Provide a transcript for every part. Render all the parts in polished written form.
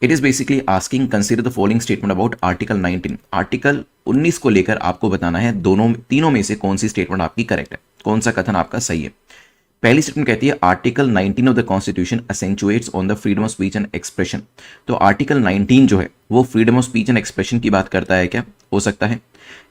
It is basically asking consider the following statement about article 19। Article 19 को लेकर आपको बताना है तीनों में से कौन सी स्टेटमेंट आपकी करेक्ट है, कौन सा कथन आपका सही है। पहली स्टेटमेंट कहती है article 19 of the constitution accentuates on the freedom of speech and expression. तो आर्टिकल 19 जो है वो freedom of speech and expression की बात करता है क्या? हो सकता है।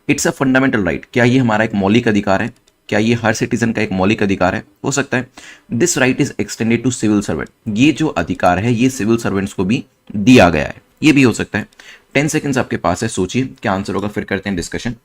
इट्स अ फंडामेंटल राइट, क्या ये हमारा एक मौलिक अधिकार है? क्या ये हर सिटीजन का एक मौलिक अधिकार है? हो सकता है। This right is extended to civil servant, ये जो अधिकार है ये सिविल सर्वेंट्स को भी दिया गया है, ये भी हो सकता है। 10 सेकेंड्स आपके पास है, सोचिए क्या आंसर होगा, फिर करते हैं डिस्कशन।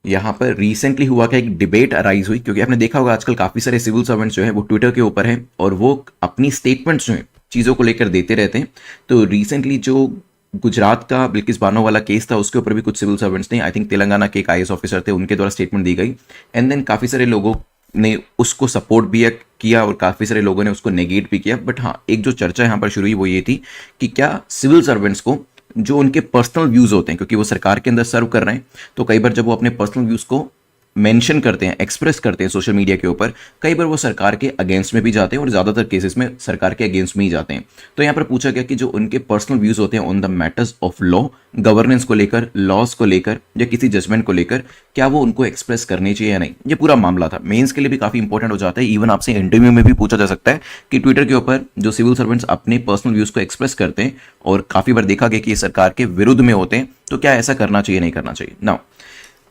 यहां पर रिसेंटली हुआ क्या, एक डिबेट अराइज हुई, क्योंकि आपने देखा होगा आजकल काफी सारे सिविल सर्वेंट्स जो है वो ट्विटर के ऊपर है और वो अपनी स्टेटमेंट्स जो है चीजों को लेकर देते रहते हैं। तो रिसेंटली जो गुजरात का बिल्किस बानो वाला केस था उसके ऊपर भी कुछ सिविल सर्वेंट्स ने, आई थिंक तेलंगाना के एक आईएएस ऑफिसर थे, उनके द्वारा स्टेटमेंट दी गई एंड देन काफी सारे लोगों ने उसको सपोर्ट भी किया और काफी सारे लोगों ने उसको नेगेट भी किया। बट हाँ, एक जो चर्चा यहाँ पर शुरू हुई वो ये थी कि क्या सिविल सर्वेंट्स को जो उनके पर्सनल व्यूज होते हैं, क्योंकि वो सरकार के अंदर सर्व कर रहे हैं, तो कई बार जब वो अपने पर्सनल व्यूज को मेंशन करते हैं, एक्सप्रेस करते हैं सोशल मीडिया के ऊपर, कई बार वो सरकार के अगेंस्ट में भी जाते हैं और ज़्यादातर केसेस में सरकार के अगेंस्ट में ही जाते हैं। तो यहाँ पर पूछा गया कि जो उनके पर्सनल व्यूज़ होते हैं on the matters of law, governance को लेकर, लॉज को लेकर या किसी जजमेंट को लेकर, क्या वो उनको एक्सप्रेस करने चाहिए या नहीं, ये पूरा मामला था। मेंस के लिए भी काफ़ी इंपॉर्टेंट हो जाता है, इवन आपसे इंटरव्यू में भी पूछा जा सकता है कि ट्विटर के ऊपर जो सिविल सर्वेंट्स अपने पर्सनल व्यूज़ को एक्सप्रेस करते हैं और काफ़ी बार देखा गया कि ये सरकार के विरुद्ध में होते हैं, तो क्या ऐसा करना चाहिए नहीं करना चाहिए। नाउ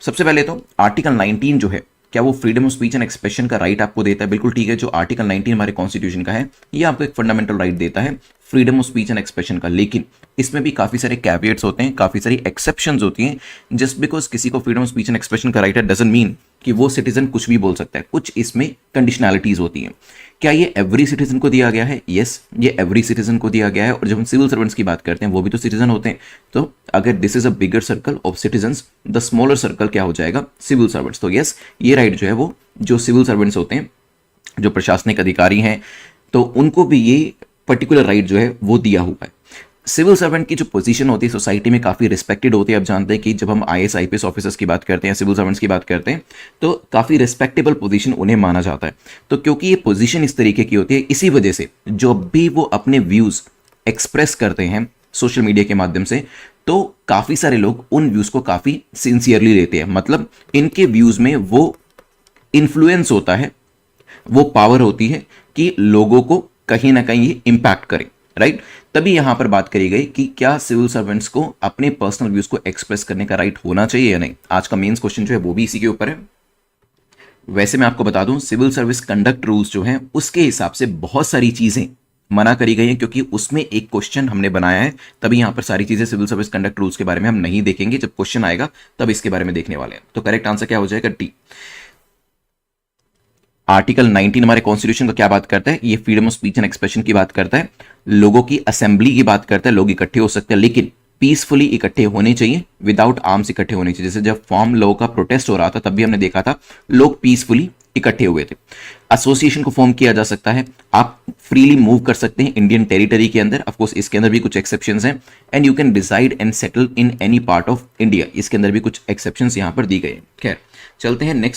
सबसे पहले तो आर्टिकल 19 जो है, क्या वो freedom of speech and expression का राइट आपको देता है? बिल्कुल ठीक है, जो आर्टिकल 19 हमारे कॉन्स्टिट्यूशन का है ये आपको एक फंडामेंटल राइट देता है freedom of speech and expression का। लेकिन इसमें भी काफी सारे कैविएट्स होते हैं, काफी सारी एक्सेप्शंस होती हैं। जस्ट बिकॉज किसी को freedom of speech and expression का राइट है डजंट मीन कि वो सिटीजन कुछ भी बोल सकता है। कुछ इसमें कंडीशनैलिटीज होती हैं। क्या ये एवरी सिटीजन को दिया गया है? यस, ये एवरी सिटीजन को दिया गया है। और जब हम सिविल सर्वेंट्स की बात करते हैं वो भी तो सिटीजन होते हैं। तो अगर this is a bigger circle of citizens, the smaller circle क्या हो जाएगा? Civil servants. तो यस, ये राइट जो है वो जो सिविल सर्वेंट्स होते हैं, जो प्रशासनिक अधिकारी हैं, तो उनको भी ये पर्टिकुलर राइट जो है वो दिया हुआ है। सिविल सर्वेंट की जो पोजीशन होती है सोसाइटी में काफ़ी रिस्पेक्टेड होती है। आप जानते हैं कि जब हम आईएएस आईपीएस ऑफिसर्स की बात करते हैं, सिविल सर्वेंट्स की बात करते हैं, तो काफ़ी रिस्पेक्टेबल पोजीशन उन्हें माना जाता है। तो क्योंकि ये पोजीशन इस तरीके की होती है, इसी वजह से जब भी वो अपने व्यूज़ एक्सप्रेस करते हैं सोशल मीडिया के माध्यम से, तो काफ़ी सारे लोग उन व्यूज़ को काफ़ी सिंसियरली लेते हैं। मतलब इनके व्यूज़ में वो इन्फ्लुएंस होता है, वो पावर होती है कि लोगों को कहीं ना कहीं ये इंपैक्ट करे, राइट। तभी यहां पर बात करी गई कि क्या सिविल सर्वेंट्स को अपने पर्सनल व्यूज को एक्सप्रेस करने का राइट होना चाहिए या नहीं। आज का मेंस क्वेश्चन जो है वो भी इसी के ऊपर है। वैसे मैं आपको बता दूं, सिविल सर्विस कंडक्ट रूल्स जो हैं उसके हिसाब से बहुत सारी चीजें मना करी गई हैं, क्योंकि उसमें एक क्वेश्चन हमने बनाया है। तभी यहां पर सारी चीजें सिविल सर्विस कंडक्ट रूल्स के बारे में हम नहीं देखेंगे, जब क्वेश्चन आएगा तब इसके बारे में देखने वाले हैं। तो करेक्ट आंसर क्या हो जाएगा? डी। आर्टिकल 19 हमारे कॉन्स्टिट्यूशन का क्या बात करता है? ये freedom of speech and expression की बात करता है, लोगों की असेंबली की बात करता है, लोग इकट्ठे हो सकते हैं लेकिन पीसफुली इकट्ठे होने चाहिए, विदाउट आर्म्स इकट्ठे होने चाहिए। जैसे जब फॉर्म लॉ का प्रोटेस्ट हो रहा था तब भी हमने देखा था लोग पीसफुली इकट्ठे हुए थे। एसोसिएशन को फॉर्म किया जा सकता है, आप फ्रीली मूव कर सकते हैं इंडियन टेरिटरी के अंदर। ऑफकोर्स इसके अंदर भी कुछ एक्सेप्शंस हैं। And you can decide and settle in any part of India, इसके अंदर भी कुछ एक्सेप्शंस यहां पर दी गई हैं। खैर चलते हैं नेक्स्ट।